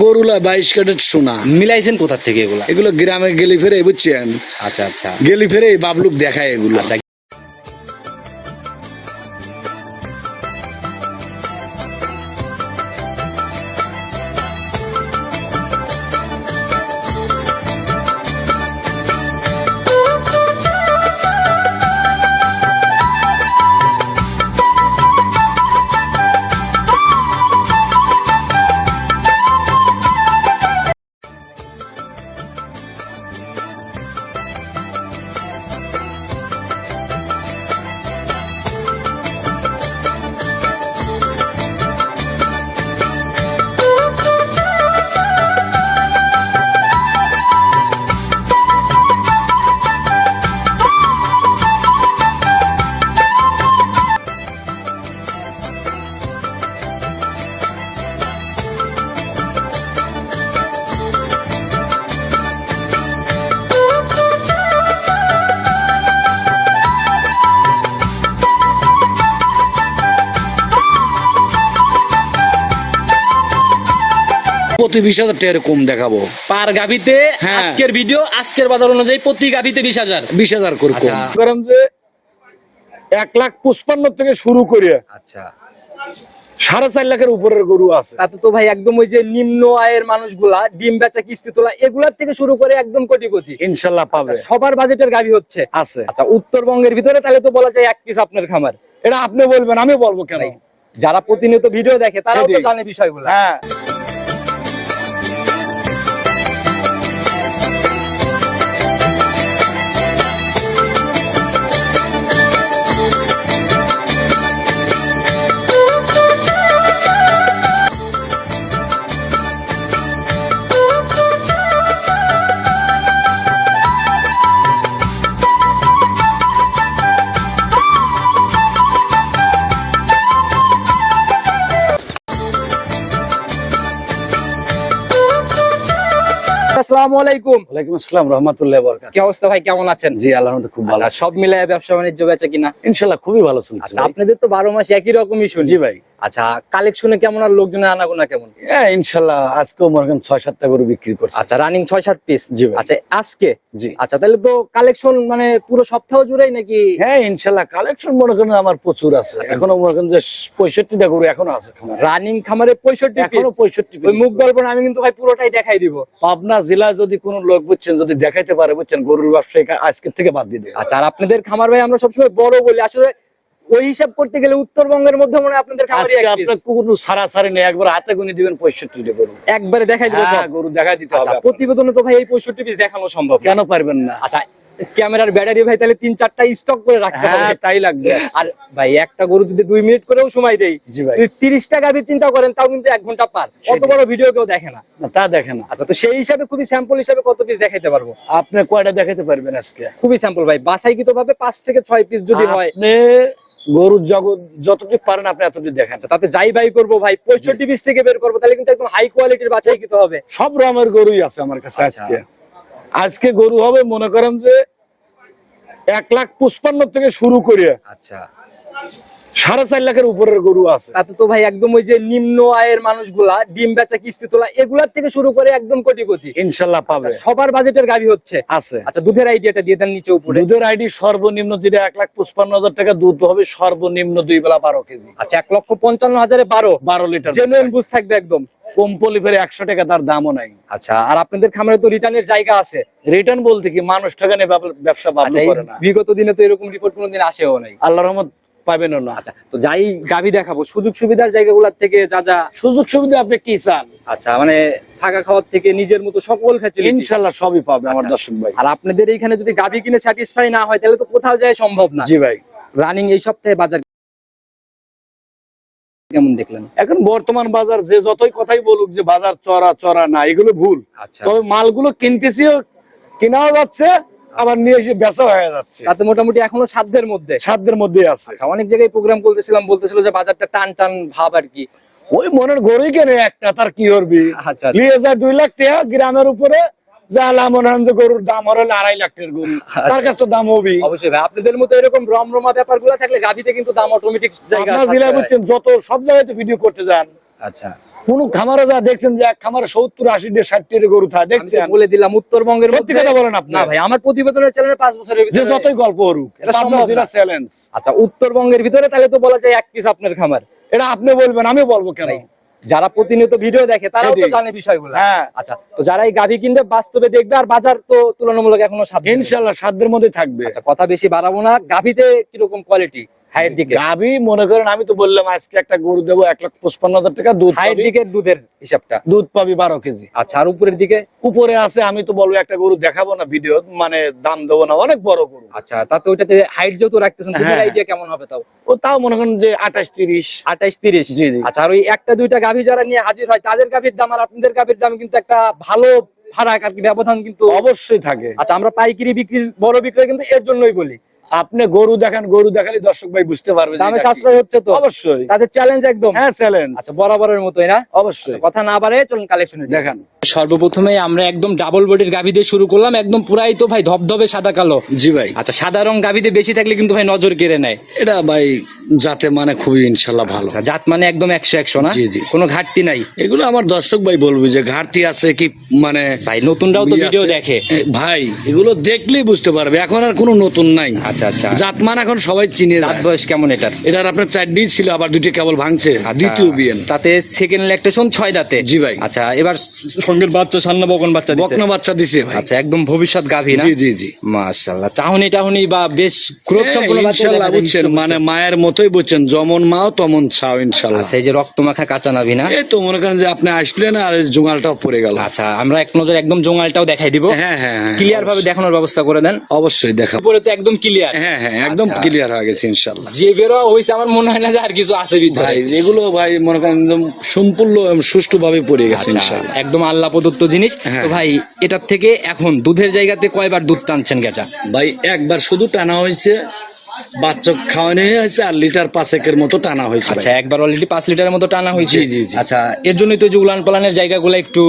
গরুলা 22 carat সোনা মিলাইছেন কোথা থেকে এগুলা? এগুলো গ্রামে গেলি ফেরে বুঝছেন, আচ্ছা আচ্ছা গেলি ফেরে বাবলুক দেখায় এগুলো। আচ্ছা। প্রতি 20,000 টাকা কম দেখাবো পার গাভিতে। হ্যাঁ। আজকের ভিডিও আজকের বাজার অনুযায়ী প্রতি গাভিতে 20,000। 20,000 করে কম। আচ্ছা। করেন যে 1,55,000 থেকে শুরু করে আচ্ছা 4.5 লাখের উপরের গরু আছে। তাতে তো ভাই একদম ওই যে নিম্ন আয়ের মানুষগুলা ডিম বেচা কিস্তি তোলা এগুলার থেকে শুরু করে একদম কোটিপতি ইনশাল্লাহ পাবে, সবার বাজেটের গাভি হচ্ছে। আছে। আচ্ছা উত্তরবঙ্গের ভিতরে তাহলে তো বলা যায় এক পিস আপনার খামার। এটা আপনি বলবেন, আমি বলবো কেন? ভাই, যারা প্রতিনিয়ত ভিডিও দেখে তারাও তো সেটাই। জানে বিষয়গুলো। হ্যাঁ, আসসালামু আলাইকুম। ওয়ালাইকুম আসসালাম রাহমাতুল্লাহি ওয়া বারাকাতুহু। কি অবস্থা ভাই, কেমন আছেন? জি আলহামদুলিল্লাহ খুব ভালো। আচ্ছা, সব মিলায় ব্যবসা বাণিজ্য বেচা কিনা ইনশাল্লাহ খুবই ভালো চলছে। আচ্ছা, আপনাদের তো 12 মাস একই রকমই শুনি। জি ভাই। আচ্ছা, কালেকশনে কেমন আর লোকজনের আনাগোনা কেমন? হ্যাঁ ইনশাল্লাহ আজকেও মনে করেন 6-7টা গরু বিক্রি করছে। আচ্ছা, রানিং 6-7 পিস। জি ভাই। আচ্ছা আজকে জি। আচ্ছা, তাহলে তো কালেকশন মানে পুরো সপ্তাহ জুড়েই নাকি? হ্যাঁ ইনশাল্লাহ কালেকশন মনে করেন আমার প্রচুর আছে। এখনো মনে করেন যে 65টা গরু এখনো আছে খামারে। রানিং খামারে 65 পিস। এখনো 65 ওই মুখ গল্প আমি কিন্তু ভাই পুরোটাই দেখাই দিব। পাবনা জেলায় যদি কোনো লোক বুঝছেন যদি দেখাইতে পারে বুঝছেন গরুর ব্যবসায়ী আজকের থেকে বাদ দিয়ে দেবে। আচ্ছা, আর আপনাদের খামার ভাই আমরা সবসময় বড় বলি, আসলে ওই হিসাব করতে গেলে উত্তরবঙ্গের মধ্যে মনে হয় আপনাদের খামারই আজকে এক পিস। আপনার কোনো সারাসারি নেই, একবার হাতে গুনে দিবেন 65টা গরু। একবারে দেখাই দিব হ্যাঁ সব। গরু দেখাই দিতে হবে আচ্ছা, আপনার। প্রতিবেদনে তো ভাই এই 65 পিস দেখানো সম্ভব না। কেন পারবেন না? আচ্ছা, ক্যামেরার ব্যাটারি ভাই তাহলে 3-4টা স্টক করে রাখতে হ্যাঁ হবে। তাই লাগবে। আর ভাই একটা গরু যদি 2 মিনিট করেও সময় দেই, জি ভাই। 30 টাকা দিয়ে চিন্তা করেন তাও কিন্তু 1 ঘন্টা পার। কত সেটাই। বড় ভিডিও কেউ দেখে না। না, তা দেখেন না। আচ্ছা, তো সেই হিসাবে খুবই স্যাম্পল হিসাবে কত পিস দেখাইতে পারবো? আপনি কয়টা দেখাতে পারবেন আজকে? খুবই স্যাম্পল ভাই, বাছাইকৃত ভাবে 5 থেকে 6 পিস যদি হয়। আপনি গরুর জগৎ যতটুকু পারেন আপনি এতটুকু দেখেন। আচ্ছা, তাতে যাই বাই করবো ভাই 65 পিস থেকে বের করবো, তাহলে কিন্তু একদম হাই কোয়ালিটির বাছাইকৃত হবে। সব রকমের গরুই আছে আমার কাছে আচ্ছা। আজকে। আজকে গরু হবে মনে করেন যে 1,55,000 থেকে শুরু করে আচ্ছা, 4.5 লাখের উপরের গরু আছে। তাতে তো ভাই একদম ওই যে নিম্ন আয়ের মানুষগুলা ডিম বেচা কিস্তি তোলা এগুলার থেকে শুরু করে একদম কোটিপতি ইনশাল্লাহ পাবে, আচ্ছা, সবার বাজেটের গাভি হচ্ছে। আছে। আচ্ছা, দুধের আইডিয়াটা দিয়ে দেন নিচে উপরে। দুধের আইডি সর্বনিম্ন যেটা 1,55,000 টাকা দুধ হবে সর্বনিম্ন 2 বেলা 12 কেজি। আচ্ছা, 1,55,000 12 লিটার জেনুইন বুঝ থাকবে একদম। কম্পলি ফেরে 100 টাকা তার দামও নাই। আচ্ছা, আর আপনাদের খামারে তো রিটার্নের জায়গা আছে। রিটার্ন বলতে কি মানুষ টাকা নিয়ে ব্যবসা আচ্ছা, বাবলু এই করে না। বিগত দিনে তো এরকম রিপোর্ট কোনোদিন আসেও নাই। আল্লাহর রহমত পাবেন না। আচ্ছা, তো যাই গাভি দেখাবো সুযোগ সুবিধার জায়গাগুলোর থেকে যা যা। সুযোগ সুবিধা আপনি কি চান? আচ্ছা, মানে থাকা খাওয়ার থেকে নিজের মতো সকল ফ্যাসিলিটি ইনশাআল্লাহ সবই পাবে আমার আচ্ছা। দর্শক ভাই। আর আপনাদের এইখানে যদি গাভি কিনে স্যাটিসফাই না হয় তাহলে তো কোথাও যায় সম্ভব না। জি ভাই। রানিং এই সপ্তাহে বাজার কেমন দেখলেন? এখন বর্তমান বাজার যে যতই কথাই বলুক যে বাজার চড়া না, এগুলো ভুল। আচ্ছা, তবে মালগুলো কিনতেছিও, কেনাও যাচ্ছে, আবার নিয়ে এসে বেচা হয়ে যাচ্ছে। তাতে মোটামুটি এখনো সাধ্যের মধ্যে। সাধ্যের মধ্যে আছে। আচ্ছা, অনেক জায়গায় প্রোগ্রাম করতেছিলাম, বলতেছিল যে বাজারটা টান টান ভাব আর কি। ওই মনের গরুই কেনে একটা, তার কি করবি? আচ্ছা, নিয়ে যায় 2 লাখ টাকা গ্রামের উপরে, যা মনে হয় যে গরুর দাম হলো 2.5 লাখ টাকার গরু, তার কাছে তো দাম হবেই। অবশ্যই ভাই, আপনাদের মতো এরকম রমরমা ব্যাপারগুলো থাকলে গাভিতে কিন্তু দাম অটোমেটিক জায়গা আপনার জেলায় বুঝছেন যত সব জায়গায় তো ভিডিও করতে যান, আচ্ছা, কোন খামারে যা দেখছেন যে এক খামারে 70-80 60 গরু থাকে আমি তো দেখছেন? বলে দিলাম উত্তরবঙ্গের সত্যি মধ্যে। কথা বলেন আপনি। না ভাই, আমার প্রতিবেদনের চ্যানেলে 5 বছরের যে ভিতরে যতই গল্প করুক, এটা এটা সম্ভব আপনার না। চ্যালেঞ্জ। আচ্ছা, উত্তরবঙ্গের ভিতরে তাহলে তো বলা যায় এক পিস আপনার খামার। এটা আপনি বলবেন, আমি বলবো কেন? ভাই, যারা প্রতিনিয়ত ভিডিও দেখে তারাও তো সেটাই। জানে বিষয়গুলো। হ্যাঁ। আচ্ছা, তো যারা এই গাভী কিনবে বাস্তবে দেখবে, আর বাজার তো তুলনামূলক এখনো সাধ্যের। ইনশাআল্লাহ সাধ্যের মধ্যে থাকবে। আচ্ছা, কথা বেশি বাড়াবো না। গাভীতে কিরকম কোয়ালিটি হাইয়ের দিকে? গাভী মনে করেন আমি তো বললাম আজকে একটা গরু দেবো 1,55,000 টাকা, দুধ হাইয়ের পাবি, দিকে দুধের হিসাবটা। দুধ পাবি 12 কেজি। আচ্ছা, আর উপরের দিকে? উপরে আছে, আমি তো বলবো একটা গরু দেখাবো না ভিডিও, মানে দাম দেবো না, অনেক বড় গরু। আচ্ছা, তাতে ওইটাতে হাইট যেহেতু রাখতেছেন, দুধের হ্যাঁ। আইডিয়া কেমন হবে তাও? ও তাও মনে করেন যে 28-30। 28-30। জি, জি। আচ্ছা, আর ওই একটা দুইটা গাভী যারা নিয়ে হাজির হয় তাদের গাভীর দাম আর আপনাদের গাভীর দাম কিন্তু একটা ভালো ফারাক আর কি, ব্যবধান কিন্তু অবশ্যই থাকে। আচ্ছা, আমরা পাইকারি বিক্রির বড় বিক্রয় কিন্তু এর জন্যই বলি। আপনি গরু দেখেন, গরু দেখালে দর্শক ভাই বুঝতে পারবে যে দামে এটা কি। সাশ্রয় হচ্ছে তো অবশ্যই। তাদের চ্যালেঞ্জ একদম। হ্যাঁ, চ্যালেঞ্জ। আচ্ছা, বরাবরের মতোই না? অবশ্যই। কথা না বাড়ে চলুন কালেকশনে দেখান। সর্বপ্রথমে আমরা একদম ডাবল বডির গাভী দিয়ে শুরু করলাম, একদম পুরাই তো ভাই ধবধবে সাদা কালো। জি ভাই, আচ্ছা, সাদা রং গাভীতে বেশি থাকলে কিন্তু ভাই নজর কেড়ে নেয়। এটা ভাই যাতে মানে খুবই ইনশাল্লাহ ভালো। আচ্ছা, জাত মানে একদম 100 না? জি, জি। কোনো ঘাটতি নাই এগুলো আমার দর্শক ভাই বলবে যে ঘাটতি আছে কি, মানে ভাই, নতুনরাও তো ই ভিডিও আছে। দেখে। ভাই এগুলো দেখলেই বুঝতে পারবে, এখন আর কোনো নতুন নাই। আচ্ছা আচ্ছা, জাতমান এখন সবাই চিনে দাঁত যায়। বয়স কেমন এটার? এটার আপনার 4টি ছিল, আবার 2টি কেবল ভাঙছে, আচ্ছা, দ্বিতীয় বিয়েন। তাতে সেকেন্ড ল্যাকটেশন 6 দাঁতে। জি ভাই। আচ্ছা, এবার সঙ্গের বাচ্চা সান্না বকন বাচ্চা দিছে। বকনা বাচ্চা দিছে ভাই। আচ্ছা, একদম ভবিষ্যৎ গাভী না? জি জি জি। মাশাআল্লাহ, চাহনি টাহনি বা বেশ গ্রোথ সম্পন্ন বাচ্চা ইনশাল্লাহ দেখা যায়, বুঝছেন, হৃষ্টপুষ্ট। মানে মায়ের মতোই বুঝছেন, যেমন মাও তেমন ছাও ইনশাল্লাহ। আচ্ছা, এই যে রক্ত মাখা কাঁচা নাভি না? এই তো মনে করেন যে আপনি আসলেন আর এই জোঙালটাও পড়ে গেল। আচ্ছা, আমরা এক নজর একদম জোঙালটাও দেখাই দিব। হ্যাঁ হ্যাঁ হ্যাঁ, ক্লিয়ার ভাবে দেখানোর ব্যবস্থা করে দেন। অবশ্যই দেখা। উপরে তো একদম ক্লিয়ার। হ্যাঁ হ্যাঁ, একদম আচ্ছা। ক্লিয়ার হয়ে গেছে ইনশাল্লাহ। যে বেরো হইছে, আমার মনে হয় না যে আর কিছু আছে ভিতরে। ভাই এগুলো ভাই মনে করেন একদম সম্পূর্ণ সুষ্ঠু ভাবে পড়ে গেছে আচ্ছা, ইনশাল্লাহ। একদম আল্লাহ প্রদত্ত জিনিস। হ্যাঁ। তো ভাই, এটার থেকে এখন দুধের জায়গাতে কয়বার দুধ টানছেন গেছা? ভাই একবার শুধু টানা হয়েছে, বাচ্চা খাওয়ানো হয়েছে, আর লিটার 5 মতো টানা হয়েছে ভাই। আচ্ছা, একবার অলরেডি 5 লিটারের মতো টানা হয়েছে। জি, জি, জি। আচ্ছা, এর জন্যই তো যে উলান পালানের জায়গাগুলো একটু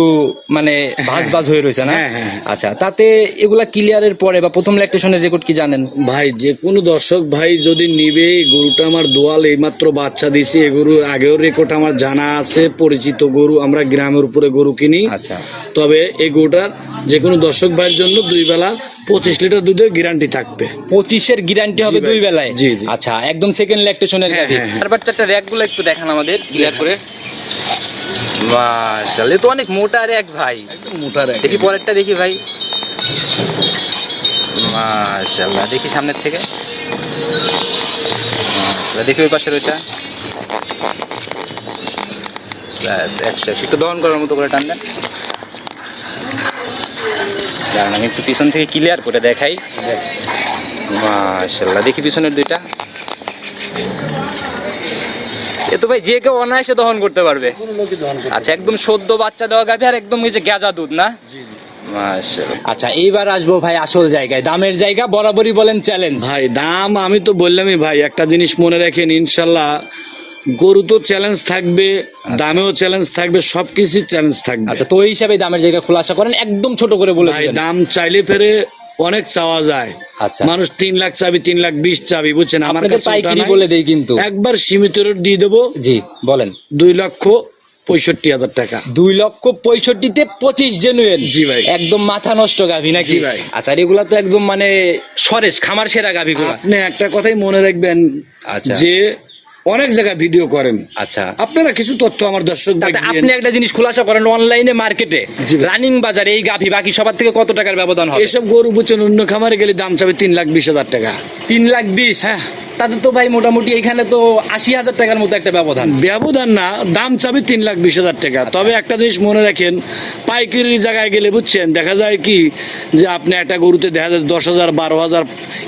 মানে ভাঁজ হয়ে রয়েছে না? হ্যাঁ, হ্যাঁ, হ্যাঁ। আচ্ছা, তাতে এগুলা ক্লিয়ারের পরে বা প্রথম ল্যাকটেশনের রেকর্ড কি জানেন? ভাই যে কোনো দর্শক ভাই যদি নিবে, এই গরুটা আমার দোয়াল এইমাত্র বাচ্চা দিছে, এই গরু আগেও রেকর্ড আমার জানা আছে, পরিচিত গরু, আমরা গ্রামের উপরে গরু কিনি। আচ্ছা, তবে এই গরুটার যে কোনো দর্শক ভাইয়ের জন্য 2 বেলা 25 লিটার দুধের গ্যারান্টি থাকবে। 25-এর গ্যারান্টি হবে জি ভাই। 2 বেলায়? জি, জি। আচ্ছা, একদম সেকেন্ড ল্যাকটেশনের হ্যাঁ, গাভী। হ্যাঁ, হ্যাঁ। তারপর চারটা র‍্যাকগুলো একটু দেখান আমাদের ক্লিয়ার করে। মাশাআল্লাহ, এ তো অনেক মোটা র‍্যাক ভাই। একদম মোটা রেখে। দেখি পরেরটা দেখি ভাই। মাশাআল্লাহ, দেখি সামনের থেকে। মাশাআল্লাহ, দেখি ওই পাশের ওইটা। ব্যাস, 100 একটু দহন করার মতো করে টান দেন। দাঁড়ান, আমি একটু পিছন থেকে ক্লিয়ার করে দেখাই। মাশাআল্লাহ, দেখি পিছনের দুইটা। এ তো ভাই যে কেউ অনায়াসে দহন করতে পারবে। কোনো লোকই দহন করতে আচ্ছা, একদম সদ্য বাচ্চা দেওয়া গাভী, আর একদম এই যে গেজা দুধ না? জি, জি। মাশাআল্লাহ। আচ্ছা, এইবার আসবো ভাই আসল জায়গায়, দামের জায়গা বরাবরই বলেন চ্যালেঞ্জ। ভাই দাম আমি তো বললামই ভাই, একটা জিনিস মনে রাখেন, ইনশাল্লাহ গরু তো চ্যালেঞ্জ থাকবে, দামেও চ্যালেঞ্জ থাকবে, সবকিছু চ্যালেঞ্জ থাকবে। আচ্ছা, তো ওই হিসাবে দামের জায়গা খোলাসা করেন, একদম ছোট করে বলে ভাই দিবেন। দাম চাইলে ফেরে অনেক চাওয়া যায়। আচ্ছা, মানুষ 3 লাখ চাবি, 3,20,000 চাবি, বুঝছেন, আমার আপনাদের কাছে ওটা পাইকারি নাই। বলে দেই কিন্তু। একবার সীমিত রেট দিয়ে দেবো, জি বলেন। 2,65,000 টাকা। 2,65,000-তে 25 জেনুইন। জি ভাই। একদম মাথা নষ্ট গাভী নাকি? জি ভাই। আচ্ছা, আর এগুলা তো একদম মানে সরেশ খামার সেরা গাভীগুলা। আপনি একটা কথাই মনে রাখবেন, আচ্ছা। যে অনেক জায়গায় ভিডিও করেন, আচ্ছা, আপনারা কিছু তথ্য আমার দর্শক ভাই তাতে দিয়েন। আপনি একটা জিনিস খোলাসা করেন, অনলাইনে মার্কেটে জি ভাই। রানিং বাজারে এই গাভী বাকি সবার থেকে কত টাকার ব্যবধান হবে? এসব গরু বুঝছেন, অন্য খামারে গেলে দাম চাবে 3,20,000 টাকা। 3,20,000। হ্যাঁ, তাতে তো ভাই মোটামুটি এখানে তো 80,000 টাকার মতো একটা ব্যবধান। ব্যবধান না, দাম চাবে 3,20,000 টাকা। তবে একটা জিনিস মনে রাখেন, পাইকারি জায়গায় গেলে বুঝছেন দেখা যায় কি, যে আপনি একটা গরুতে দেখা যায় 10,000 12,000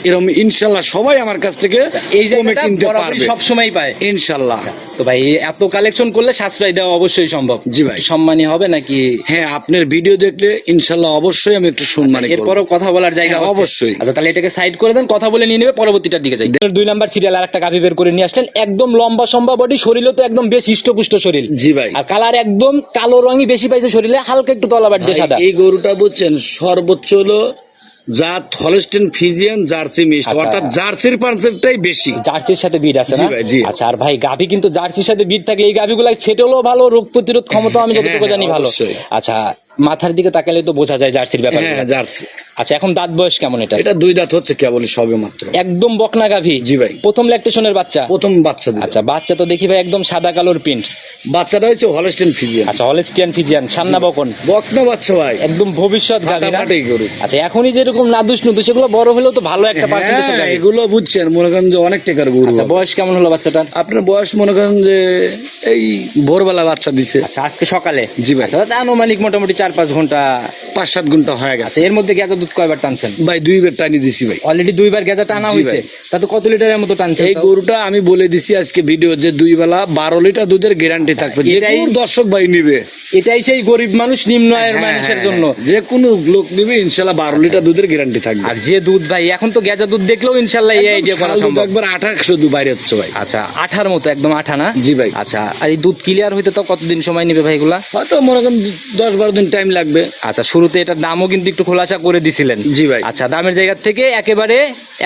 এরকম, ইনশাল্লাহ সবাই আমার কাছ থেকে এই কমে জায়গাটা কিনতে বরাবরই পারবে সবসময় পায়। ইনশাল্লাহ। তো ভাই, এত কালেকশন করলে সাশ্রয় দেওয়া অবশ্যই সম্ভব। জি ভাই। সম্মানী হবে নাকি? হ্যাঁ, আপনার ভিডিও দেখলে ইনশাল্লাহ অবশ্যই আমি একটু সম্মানী করব। এরপরও কথা বলার জায়গা হ্যাঁ, হচ্ছে। অবশ্যই। আচ্ছা, তাহলে এটাকে সাইড করে দেন, কথা বলে নিয়ে নেবে, পরবর্তীটার দিকে যাই। 2 নাম্বার সিরিয়াল আর একটা গাভী বের করে নিয়ে আসলেন, একদম লম্বা সম্বা বডি, শরীরও তো একদম বেশ হৃষ্টপুষ্ট শরীর। জি ভাই। আর কালার একদম কালো রঙই বেশি পাইছে শরীরে, হালকা একটু তলাবার দিয়ে ভাই, সাদা। এই গরুটা বুঝছেন সর্বোচ্চ হলো জাত হলস্টেইন ফ্রিজিয়ান জার্সি মিক্সড, আচ্ছা। অর্থাৎ জার্সির পার্সেন্টটাই বেশি। জার্সির সাথে বিট আছে জি না? ভাই, জি। আচ্ছা, আর ভাই গাভী কিন্তু জার্সির সাথে বিট থাকলে এই গাভীগুলা ছেটেও ভালো, রোগ প্রতিরোধ ক্ষমতা আমি যতটুকু হ্যাঁ, জানি ভালো। অবশ্যই। আচ্ছা, মাথার দিকে তাকালে তো বোঝা যায় জার্সির ব্যাপার। হ্যাঁ, জার্সি। আচ্ছা, এখন দাঁত বয়স কেমন এটা? এটা 2 দাঁত হচ্ছে কেবল সবে মাত্র। একদম বকনা গাভী। জি ভাই। প্রথম ল্যাকটেশনের বাচ্চা। প্রথম বাচ্চা দিবে। আচ্ছা, বাচ্চা তো দেখি ভাই একদম সাদা কালোর প্রিন্ট। বাচ্চাটা হচ্ছে হলস্টেইন ফ্রিজিয়ান। আচ্ছা, হলস্টিয়ান ফিজিয়ান, সান্না বকন, বকনা বাচ্চা ভাই, একদম ভবিষ্যৎ গাভী না? ফাটাফাটি গরু। আচ্ছা, এখনই যেরকম নাদুস নুদুস সেগুলো বড় হলেও তো ভালো একটা পার্সেন্টেজ হ্যাঁ, গাভী। এগুলো বুঝছেন, মনে করেন যে অনেক টাকার গরু আচ্ছা, হবে। বয়স কেমন হলো বাচ্চাটার? আপনার বয়স মনে করেন যে এই ভোরবেলা বাচ্চা দিছে। আচ্ছা, আজকে সকালে? জি ভাই। আচ্ছা, আনুমানিক মোটামুটি 4-5 ঘন্টা। 5-7 ঘন্টা হয়ে গেছে আচ্ছা, এর মধ্যে গেজা দুধ কয়বার টানছেন? ভাই। 2 বার টানি দিছি ভাই। অলরেডি 2 বার গেজা টানা জি হয়েছে। ভাই। তা তো কত লিটারের মতো টানছে? এই গরুটা আমি বলে দিছি আজকে ভিডিও যে 2 বেলা 12 লিটার দুধের গ্যারান্টি থাকবে, যে এটাই- কোনো দর্শক ভাই নিবে। এটাই সেই গরিব মানুষ, নিম্ন আয়ের মানুষের জন্য। যে কোনো লোক নিবে ইনশাআল্লাহ 12 লিটার দুধের গ্যারান্টি থাকবে। আর যে দুধ ভাই, এখন তো গেজা দুধ দেখলেও ইনশাআল্লাহ এই আইডিয়া করা শাল দুধ সম্ভব। একবার 28 শুধু বাইরে হচ্ছে ভাই। আচ্ছা, আঠার মতো, একদম আঠা না? জি ভাই। আচ্ছা, আর এই দুধ ক্লিয়ার হইতে তো কতদিন সময় নেবে ভাই এগুলা? হয়তো মনে করেন 10-12 দিন টাইম লাগবে। আচ্ছা, শুরুতে এটার দামও কিন্তু একটু খোলাসা করে দিছিলেন। জি ভাই। আচ্ছা, দামের জায়গা থেকে একেবারে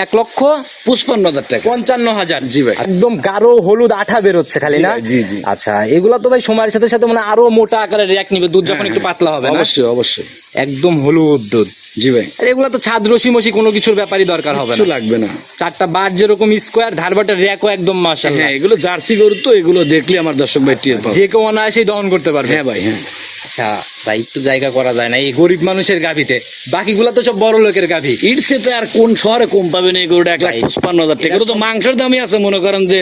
1,55,000 টাকা। 55,000। জি ভাই। একদম গাঢ় হলুদ আঠা বেরোচ্ছে খালি জি না? ভাই, জি, জি। আচ্ছা, এগুলা তো ভাই সময়ের সাথে সাথে মানে আরো মোটা আকারের র্যাক নিবে দুধ যখন একটু পাতলা হবে না? অবশ্যই অবশ্যই। একদম হলুদ দুধ। জি ভাই। আর এগুলা তো ছাদ রশি মশি কোনো কিছুর ব্যাপারই দরকার হবে কিছু না। লাগবে না। 4টা বার যেরকম স্কোয়ার, ধারবাটের র্যাকও একদম মাশাআল্লাহ। হ্যাঁ, এগুলো জার্সি গরু তো, এগুলো দেখলে আমার দর্শক ভাই টিয়ার পাবে। যে কেউ অনায়াসেই দহন করতে পারবে। হ্যাঁ ভাই, হ্যাঁ। আচ্ছা ভাই, একটু জায়গা করা যায় না এই গরিব মানুষের গাভীতে? বাকিগুলা তো সব বড় লোকের গাভী। ইটসেতে আর কোন শহরে কম পাবেন এই গরুটা? 1,55,000 টাকা। এগুলো তো মাংসের দামই আছে মনে করেন যে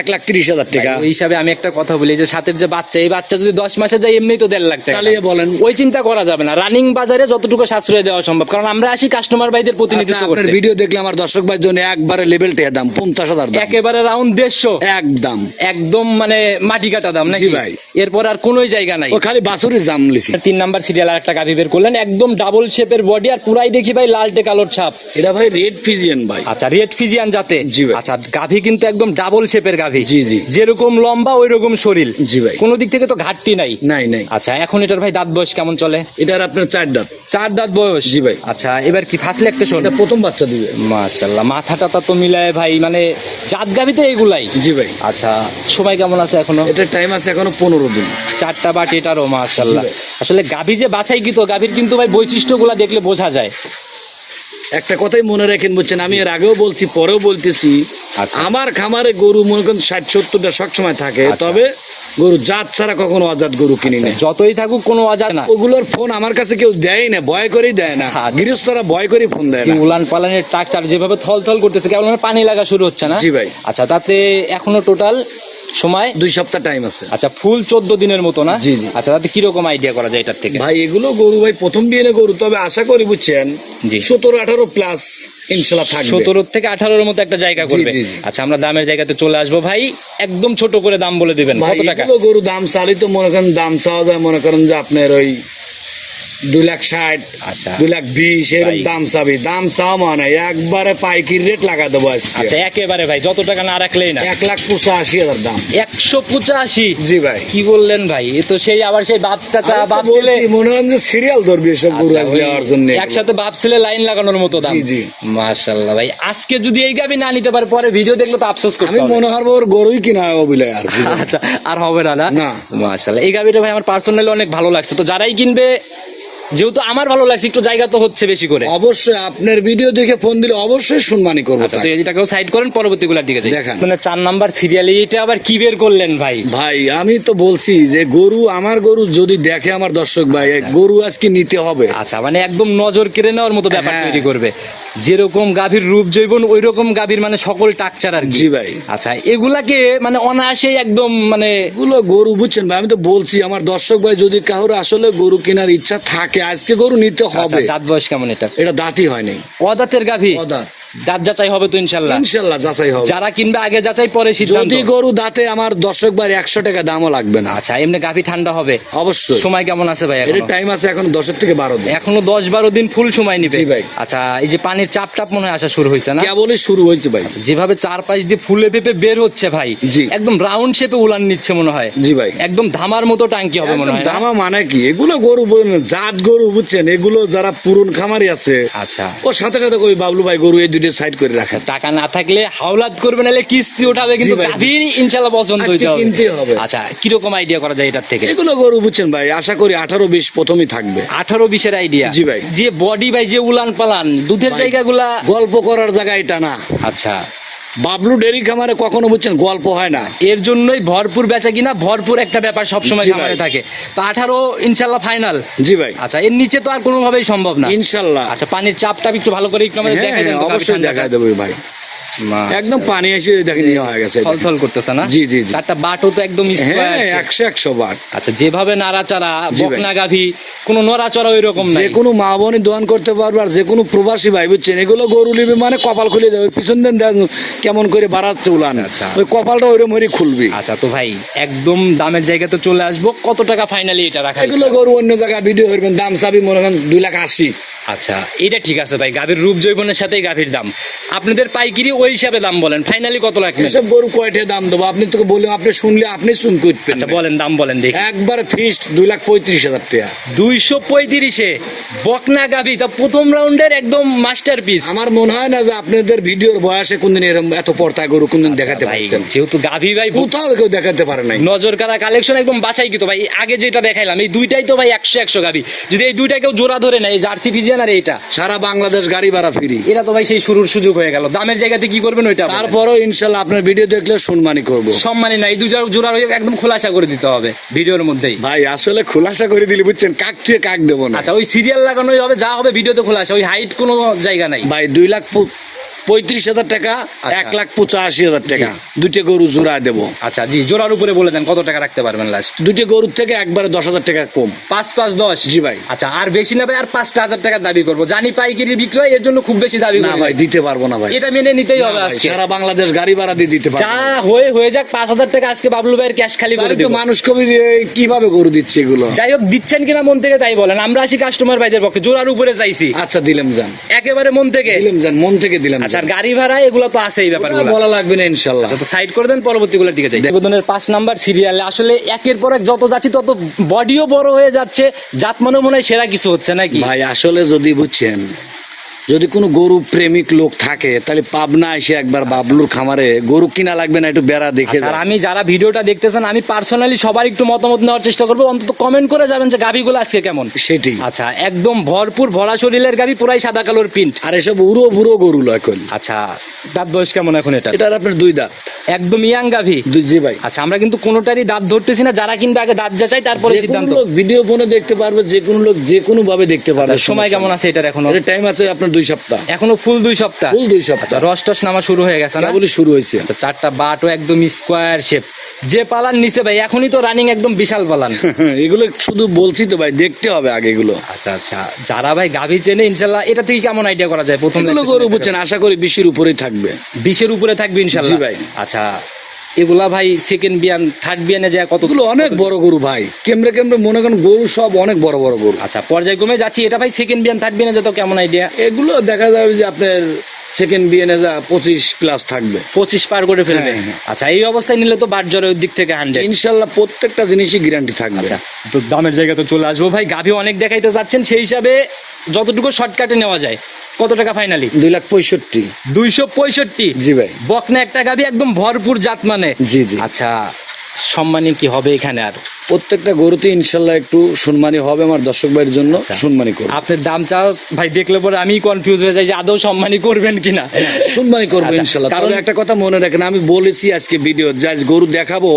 1,30,000 টাকা। ওই হিসাবে আমি একটা কথা বলি, যে সাথের যে বাচ্চা, এই বাচ্চা যদি 10 মাসে যায় এমনি তো 1.5 লাখ টাকা। তাহলে বলেন। ওই চিন্তা করা যাবে না, রানিং বাজারে যতটুকু সাশ্রয় দেওয়া সম্ভব, কারণ আমরা আসি কাস্টমার ভাইদের আচ্ছা, প্রতিনিধিত্ব আপনার করতে। ভিডিও দেখলে আমার দর্শক ভাইয়ের জন্য একবারে লেভেল টেয়া দাম 50,000 দাম। একেবারে রাউন্ড 150 একদম। একদম মানে মাটি কাটা দাম নাকি জি ভাই। এরপর আর কোনোই জায়গা নাই। ও খালি বাছুরের দাম লিছি। 3 নাম্বার সিরিয়াল আর একটা গাভী বের করলেন, একদম ডাবল শেপের বডি, আর পুরাই দেখি ভাই লালটে কালোর ছাপ। এটা ভাই রেড ফিজিয়ান ভাই। আচ্ছা, রেড ফিজিয়ান জাতে? জি ভাই। আচ্ছা, গাভী কিন্তু একদম ডাবল শেপের গাভী। জি, জি। যেরকম লম্বা ওই রকম শরীর। জি ভাই। কোনো দিক থেকে তো ঘাটতি নাই। নাই নাই। আচ্ছা, এখন এটার ভাই দাঁত বয়স কেমন চলে? এটার আপনার 4 দাঁত। 4 দাঁত বয়স? জি ভাই। আচ্ছা, এবার কি ফার্স্ট ল্যাকটেশন? এটা প্রথম বাচ্চা দিবে। মাশাআল্লাহ, মাথা টাথা তো মিলায় ভাই, মানে জাত গাভীতে এগুলাই। জি ভাই। আচ্ছা, সময় কেমন আছে এখনো? এটা টাইম আছে এখনো 15 দিন। 4টা বাট এটারও মাশাআল্লাহ। জি ভাই। আসলে গাভী যে বাছাইকৃত, গাভীর কিন্তু ভাই বৈশিষ্ট্যগুলা দেখলে বোঝা যায়। একটা কথাই মনে রাখেন, বুঝছেন, আমি এর আগেও বলছি পরেও বলতেছি, আচ্ছা। আমার খামারে গরু মনে করেন 60-70টা সবসময় থাকে, আচ্ছা। তবে গরু জাত ছাড়া কখনো অজাত গরু কিনি না। যতই থাকুক কোনো অজানা না। ওগুলোর ফোন আমার কাছে কেউ দেয় না, ভয় করেই দেয় না। আচ্ছা। গৃহস্থরা ভয় করেই ফোন দেয় না। উলান পালানের ট্রাকচার যেভাবে থল করতেছে, কেবল আমার পানি লাগা শুরু হচ্ছে না? জি ভাই। আচ্ছা, তাতে এখনো টোটাল সময় 2 সপ্তাহ টাইম আছে। আচ্ছা, ফুল 14 দিনের মতো না? জি, জি। আচ্ছা, তাতে কিরকম আইডিয়া করা যায় এটার থেকে? ভাই এগুলো গরু ভাই প্রথম বিয়ে গরু, তবে আশা করি বুঝছেন জি। 17-18 প্লাস ইনশাল্লাহ থাকবে। 17 থেকে 18-এর মতো একটা জায়গা জি, করবে। জি, জি। আচ্ছা, আমরা দামের জায়গাতে চলে আসবো ভাই, একদম ছোট করে দাম বলে দিবেন। ভাই কত টাকা? এগুলো গরু দাম চালি তো মনে করেন দাম চাওয়া যায় মনে করেন যে আপনার ওই 2,60,000, আচ্ছা। 2,20,000 এরকম ভাই। দাম চাবি। দাম চাওয়া মানে একবারে পাইকির রেট লাগা দেবো আজকে। আচ্ছা, একেবারে ভাই যত টাকা না রাখলেই না। 1,85,000 দাম। 185? জি ভাই। কি বললেন ভাই? এ তো সেই আবার সেই বাপ চাচা আমি তো বাপ ছেলে, বলছি, মনে হয় যে সিরিয়াল ধরবি এসব গরু আচ্ছা, ওই দেওয়ার জন্য। একসাথে বাপ ছেলে লাইন লাগানোর মতো দাম। জি, জি। মাশাআল্লাহ ভাই, আজকে যদি এই গাবি না নিতে পারে, পরে ভিডিও দেখলে তো আফসোস করতে আমি হবে। মনে হয় ওর গরুই কিনা হবে বলে আর কি বলবো। আচ্ছা, আর হবে না? না। মাশাআল্লাহ, এই গাবিটা ভাই আমার পার্সোনালি অনেক ভালো লাগছে। তো যারাই কিনবে, যেহেতু আমার ভালো লাগছে, একটু জায়গা তো হচ্ছে বেশি করে। অবশ্যই আপনার ভিডিও দেখে ফোন দিলে অবশ্যই সম্মানী করবো আচ্ছা, তো তাকে। এটাকেও সাইড করেন, পরবর্তী গুলার দিকে যাই। দেখান। মানে 4 নাম্বার সিরিয়ালে এটা আবার কি বের করলেন ভাই? ভাই আমি তো বলছি যে গরু, আমার গরু যদি দেখে আমার দর্শক ভাই, এই গরু আজকে নিতে হবে। আচ্ছা, মানে একদম নজর কেড়ে নেওয়ার মতো ব্যাপার হ্যাঁ। তৈরি করবে। যেরকম গাভীর রূপ জৈবন, ওই রকম গাভীর মানে সকল টাকচার আর কি। জি ভাই। আচ্ছা, এগুলাকে মানে অনায়াসেই একদম মানে এগুলো গরু বুঝছেন ভাই, আমি তো বলছি আমার দর্শক ভাই যদি কারোর আসলে গরু কেনার ইচ্ছা থাকে, আজকে গরু নিতে আচ্ছা, হবে। দাঁত বয়স কেমন এটা? এটা দাঁতই হয়নি। অদাঁতের গাভী? অদাঁত। দাঁত যাচাই হবে তো ইনশাল্লাহ? ইনশাল্লাহ যাচাই হবে। যারা কিনবে আগে যাচাই পরে সিদ্ধান্ত। যদি গরু দাঁতে আমার দর্শক ভাই 100 টাকা দামও লাগবে না। আচ্ছা, এমনি গাভী ঠান্ডা হবে অবশ্যই। সময় কেমন আছে ভাই? এর এখনো টাইম আছে এখন 10 থেকে 12 দিন। এখনো 10-12 দিন ফুল সময় নিবে। জি ভাই। আচ্ছা, এই যে পানির চাপ টাপ মনে হয় আসা শুরু হয়েছে না? কেবলই শুরু হয়েছে ভাই। যেভাবে চারপাশ দিয়ে ফুলে পেপে বের হচ্ছে ভাই, জি। একদম রাউন্ড শেপে উলান নিচ্ছে মনে হয়। জি ভাই। একদম ধামার মতো টাঙ্কি হবে মনে হয় না? দামা মানে কি, এগুলো গরু জাত গরু বুঝছেন, এগুলো যারা পুরন খামারি আছে আচ্ছা, ওর সাথে সাথে কই বাবলু ভাই গরু এই দুইটা সাইড করে রাখে। টাকা না থাকলে হাওলাত করবে, নাহলে কিস্তি উঠাবে, কিন্তু জি ভাই। গাভী ইনশাআল্লাহ পছন্দ আজকে হইতে হবে। কিনতেই হবে। আচ্ছা, কিরকম আইডিয়া করা যায় এটার থেকে? এগুলো গরু বুঝছেন ভাই, আশা করি 18-20 প্রথমই থাকবে। 18-20 আইডিয়া? জি ভাই। যে বডি ভাই, যে উলান পালান, দুধের ভাই, জায়গাগুলা। গল্প করার জায়গা এটা না। আচ্ছা, বাবলু ডেরি খামারে কখনো বুঝছেন গল্প হয় না। এর জন্যই ভরপুর বেচা কিনা, ভরপুর একটা ব্যাপার সবসময় জি খামারে ভাই। থাকে। তো 18 ইনশাল্লাহ ফাইনাল? জি ভাই। আচ্ছা, এর নিচে তো আর কোনোভাবেই সম্ভব না ইনশাল্লাহ। আচ্ছা, পানির চাপটা একটু ভালো করে একটু আমাদের হ্যাঁ, দেখাই দেন তো, গাভী অবশ্যই ঠান্ডাটা। দেখাই দেবো ভাই। একদম পানি এসে দেখেন ইয়ে হয়ে গেছে। থলথল করতেছে না? জি, জি, জি। চারটা বাটও তো একদম স্কয়ার হ্যাঁ, শেপ। 100 বার। আচ্ছা, যেভাবে নাড়াচাড়া, জি ভাই। বকনা গাভী, কোনো নড়াচড়া ওই রকম নাই? যে কোনো মা বোনই দোয়ান করতে পারবে, আর যে কোনো প্রবাসী ভাই বুঝছেন, এগুলো গরু নিবে মানে কপাল খুলে দেবে। পিছন দেন দেখেন কেমন করে বাড়াচ্ছে উলান, আচ্ছা। ওই কপালটা ওইরকম হয়ে খুলবি। আচ্ছা, তো ভাই একদম দামের জায়গাতে চলে আসবো, কত টাকা ফাইনালি এটা রাখা? এগুলো গরু অন্য জায়গায় ভিডিও করবেন, দাম চাবি মনে করেন 2,80,000। আচ্ছা, এটা ঠিক আছে ভাই, গাভীর রূপ জৈবনের সাথেই গাভীর দাম। আপনাদের পাইকারি ওই হিসাবে দাম বলেন, ফাইনালি কত রাখবেন? এসব গরু কয়টা দাম দেবো আপনি তোকে বললেন, আপনি শুনলে আপনি শুন করবেন। আচ্ছা, বলেন দাম বলেন দেখি। একবার ফিক্সড 2,35,000 টাকা। 235-এ বকনা গাভী, তা প্রথম রাউন্ডের একদম মাস্টারপিস। আমার মনে হয় না যে আপনাদের ভিডিওর বয়সে কোনদিন এরকম এত পর্দায় গরু কোনদিন দেখাতে ভাই, পারছেন। যেহেতু গাভী ভাই কোথাও কেউ দেখাতে পারে নাই। নজর কাড়া কালেকশন, একদম বাছাই কিন্তু ভাই। আগে যেটা দেখাইলাম এই দুইটাই তো ভাই 100 গাভী। যদি এই দুইটা কেউ জোড়া ধরে নেয়, জার্সি ফিজিয়ান আর এইটা, সারা বাংলাদেশ গাড়ি ভাড়া ফ্রি। এটা তো ভাই সেই শুরুর সুযোগ হয়ে গেল। দামের জায়গাতে কি করবেন ওইটা বলেন। তারপরও ইনশাল্লাহ আপনার ভিডিও দেখলে সম্মানই করব। সম্মানই না, এই দুইটা জোড়া একদম খোলাসা করে দিতে হবে ভিডিওর মধ্যেই। ভাই আসলে খোলাসা করে দিলি বুঝছেন, কাক থেকে কাক দেবো না। আচ্ছা, ওই সিরিয়াল লাগানোই হবে, যা হবে ভিডিওতে খোলাসা, ওই হাইট কোনো জায়গা নাই। ভাই 2,35,000 টাকা, আচ্ছা। 1,85,000 টাকা দুইটা গরু জোড়া দেবো। আচ্ছা জি, জোড়ার উপরে বলে দেন কত টাকা রাখতে পারবেন লাস্ট? দুইটা গরুর থেকে একবারে 10,000 টাকা কম। 5-5-10? জি ভাই। আচ্ছা, আর বেশি না ভাই, আর 5,000 টাকা দাবি করবো। জানি পাইকারি বিক্রয়, এর জন্য খুব বেশি দাবি না করি ভাই, দিতে পারবো না ভাই। এটা মেনে নিতেই হবে না ভাই, আজকে। সারা বাংলাদেশ গাড়ি ভাড়া দিয়ে দিতে পারবো যা না। হয়ে যাক, 5,000 টাকা আজকে বাবলু ভাইয়ের ক্যাশ খালি করে তাহলে তো দেবো। মানুষ কবি যে কিভাবে গরু দিচ্ছে এগুলো। যাই হোক, দিচ্ছেন কিনা মন থেকে তাই বলেন। আমরা আসি কাস্টমার ভাইদের পক্ষে, জোড়ার উপরে চাইছি আচ্ছা দিলাম যান, একেবারে মন থেকে। দিলাম যান, মন থেকে দিলাম আচ্ছা, আর যান। গাড়ি ভাড়া এগুলো তো আছে, এই ব্যাপারগুলো বলা লাগবে না ইনশাল্লাহ। তো সাইড করে দেন, পরবর্তীগুলো ঠিক আছে। নিবেদনের 5 নাম্বার সিরিয়ালে আসলে একের পর এক যত যাচ্ছি তত বডিও বড় হয়ে যাচ্ছে, জাত মনে হয় সেরা কিছু হচ্ছে নাকি? ভাই আসলে যদি বুঝছেন, যদি কোনো গরু প্রেমিক লোক থাকে তাহলে পাবনা এসে একবার বাবলুর খামারে গরু কিনা লাগবে না, একটু বেড়া দেখে আচ্ছা, আর যান। আমি যারা ভিডিওটা দেখতেছেন, আমি পার্সোনালি সবার একটু মতামত নেওয়ার চেষ্টা করবো, অন্তত কমেন্ট করে যাবেন যে গাভীগুলো আজকে কেমন। সেটি। আচ্ছা, একদম ভরপুর ভরা শরীরের গাভী, পুরাই সাদা কালোর প্রিন্ট। আর এসব উড়ো বুড়ো গরু লয় কল। আচ্ছা, দাঁত বয়স কেমন এখন এটা? এটার আপনার 2 দাঁত। একদম ইয়াং গাভী। জি ভাই। আচ্ছা, আমরা কিন্তু কোনোটারই দাঁত ধরতেছি না, যারা কিনবে আগে দাঁত যাচাই, তারপরে যে কোনো সিদ্ধান্ত। লোক ভিডিও ফোনে দেখতে পারবে, যে কোনো লোক যে কোনো ভাবে দেখতে পারবে। আচ্ছা, সময় কেমন আছে এটার এখনো? এর টাইম আছে আপনার 2 সপ্তাহ। এখনো ফুল 2 সপ্তাহ? ফুল 2 আচ্ছা, সপ্তাহ। রস টস নামা শুরু হয়ে গেছে না? কেবলই শুরু হয়েছে। আচ্ছা, চারটা বাটও একদম স্কোয়ার শেপ। যে পালান নিচে ভাই, এখনই তো রানিং একদম বিশাল পালান। এগুলো শুধু বলছি তো ভাই, দেখতে হবে আগে এগুলো। আচ্ছা আচ্ছা, যারা ভাই গাভী চেনে ইনশাল্লাহ, এটা থেকে কেমন আইডিয়া করা যায়? প্রথম এগুলো গরু বুঝছেন, আশা করি 20-এর উপরেই থাকবে। 20-এর উপরে থাকবে ইনশাল্লাহ? জি ভাই। আচ্ছা, এগুলা ভাই সেকেন্ড বিয়ান, থার্ড বিয়ানে যায় কত? এগুলো অনেক বড় গরু ভাই, কেমরে কেমরে মনে করেন গরু সব অনেক বড় বড় গরু। আচ্ছা, পর্যায়ক্রমে যাচ্ছি, এটা ভাই সেকেন্ড বিয়ান, থার্ড বিয়ানে যেত কেমন আইডিয়া? এগুলো দেখা যাবে যে আপনার সেকেন্ড বিএনএ যা 25+ থাকবে। 25 পার করে ফেলবে? হ্যাঁ, হ্যাঁ। আচ্ছা, এই অবস্থায় নিলে তো বাট জ্বরের দিক থেকে 100 ইনশাল্লাহ প্রত্যেকটা জিনিসই গ্যারান্টি থাকবে। আচ্ছা, তো দামের জায়গা তো চলে আসবো ভাই। গাভী অনেক দেখাইতে যাচ্ছেন, সেই হিসাবে যতটুকু শর্টকাটে নেওয়া যায়, কত টাকা ফাইনালি? 2,65,000। 265? জি ভাই। বকনা একটা গাভী, একদম ভরপুর জাত মানে। জি জি। আচ্ছা, সম্মানী কি হবে এখানে? আর প্রত্যেকটা গরুতে ইনশাল্লাহ একটু সম্মানী হবে আমার দর্শক ভাইয়ের জন্য, সম্মানী করব। আপনার দাম চাও ভাই, দেখলে পরে আমি কনফিউজ হয়ে যাই যে আদৌ সম্মানী করবেন কিনা। সম্মানী করবো আচ্ছা, ইনশাল্লাহ। কারণ- কারণ একটা কথা মনে রাখেন, আমি বলেছি আজকে ভিডিও যে আজ গরু দেখাবো,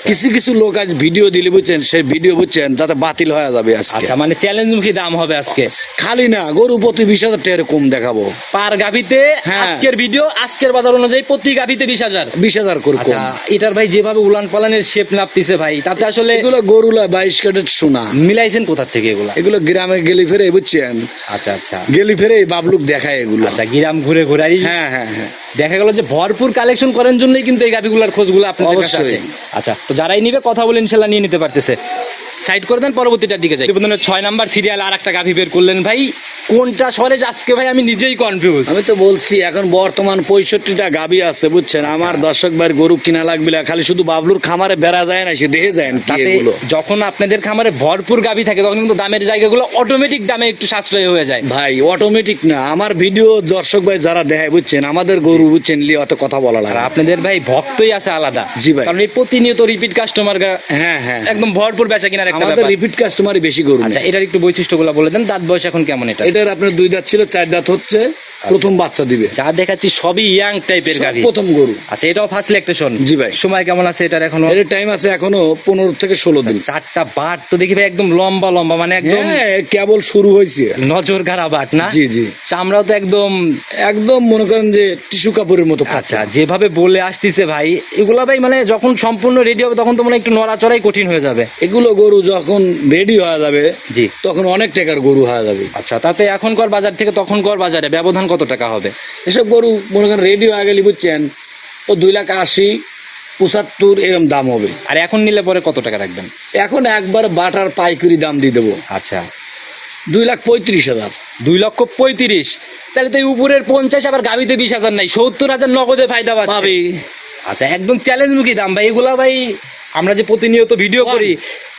কিছু কিছু লোক আজ ভিডিও দিলে বুঝছেন, সেই ভিডিও বুঝছেন যাতে বাতিল হয়ে যাবে আজকে। আচ্ছা, মানে চ্যালেঞ্জমুখী দাম হবে আজকে? খালি না, গরু প্রতি 20,000 টাকা কম দেখাবো পার গাভীতে। হ্যাঁ। আজকের ভিডিও, আজকের বাজার অনুযায়ী প্রতি গাভীতে 20,000। 20,000 করে কম। আচ্ছা, এটার ভাই যেভাবে উলান পালান পালানের শেপ নাপতিছে ভাই, তাতে আসলে এগুলো গরুলা 22 ক্যারেট সোনা। মিলাইছেন কোথা থেকে এগুলা? এগুলো গ্রামে গেলি ফেরে বুঝছেন, আচ্ছা আচ্ছা গেলি ফেরে বাবলুক দেখায় এগুলো। আচ্ছা, গ্রাম ঘুরে ঘুরে আর এই হ্যাঁ হ্যাঁ হ্যাঁ, দেখা গেল যে ভরপুর কালেকশন করার জন্যই কিন্তু এই গাভিগুলার খোঁজগুলো আপনাদের কাছে আসে। অবশ্যই। আচ্ছা, তো যারাই নিবে কথা বলে ইনশাল্লাহ নিয়ে নিতে পারতেছে। সাইড করে দেন, পরবর্তীটার দিকে যাই। প্রতিবেদনের 6 নাম্বার সিরিয়াল আর একটা গাভি বের করলেন ভাই, কোনটা সরেজ আজকে ভাই আমি নিজেই কনফিউজ। আমি তো বলছি এখন বর্তমান 65টা গাবি আছে বুঝছেন। আমার দর্শক ভাইয়ের গরু কিনা লাগবে না, খালি শুধু বাবলুর খামারে বেড়া যায় না, সে দেখে যায় কি তাতে এগুলো। যখন আপনাদের খামারে ভরপুর গাভি থাকে তখন কিন্তু দামের জায়গাগুলো অটোমেটিক দামে একটু সাশ্রয় হয়ে যায়। ভাই অটোমেটিক না, আমার ভিডিও দর্শক ভাই যারা দেখায় বুঝছেন, আমাদের গরু বুঝছেন লিয়ে অত কথা বলা আর লাগে না। আপনাদের ভাই ভক্তই আছে আলাদা। জি ভাই। কারণ এই প্রতিনিয়ত রিপিট কাস্টমার হ্যাঁ হ্যাঁ, একদম ভরপুর বেচা কিনার একটা আমাদের ব্যাপার। রিপিট কাস্টমারই বেশি গরু আচ্ছা, নেয়। এটার একটু বৈশিষ্ট্যগুলো বলে দেন। দাঁত বয়স এখন কেমন এটা? এটার আপনার 2 দাঁত ছিল, 4 দাঁত হচ্ছে, প্রথম বাচ্চা দিবে। যা দেখাচ্ছি সবই ইয়াং টাইপের সব গাভি। প্রথম গরু। আচ্ছা, এটাও ফার্স্ট সিলেকশন। জি ভাই। সময় কেমন আছে এটার এখনো? এর টাইম আছে এখনো 15 থেকে 16 দিন। চারটা বাট তো দেখি ভাই একদম লম্বা লম্বা, মানে একদম হ্যাঁ, কেবল শুরু হয়েছে। নজর কাড়া বাট না? জি জি, চামড়াও তো একদম। একদম মনে করেন যে টিস্যু কাপড়ের মতো পাতলা। আচ্ছা, যেভাবে বলে আসতেছে ভাই, এগুলা ভাই মানে যখন সম্পূর্ণ রেডি হবে তখন তো মনে হয় একটু নড়াচড়াই কঠিন হয়ে যাবে। এগুলো গরু যখন রেডি হয়ে যাবে জি। তখন অনেক টাকার গরু হয়ে যাবে। আচ্ছা, তাতে এখনকার বাজার থেকে তখনকার বাজারে ব্যবধান কত টাকা হবে? এসব গরু মনে করেন রেডি হয়ে গেলে বুঝছেন ও 2,80,000 75 এরকম দাম হবে। আর এখন নিলে পরে কত টাকা রাখবেন? এখন একবার বাটার পাইকারি দাম দিয়ে দেবো আচ্ছা, 2,35,000। 2,35,000। তাহলে তো এই উপরের 50 আবার গাবিতে 20,000 নাই, 70,000 নগদে ফায়দা পাচ্ছে। পাবি। আচ্ছা, একদম চ্যালেঞ্জমুখী দাম ভাই এগুলা ভাই। আমরা যে প্রতিনিয়ত ভিডিও করি,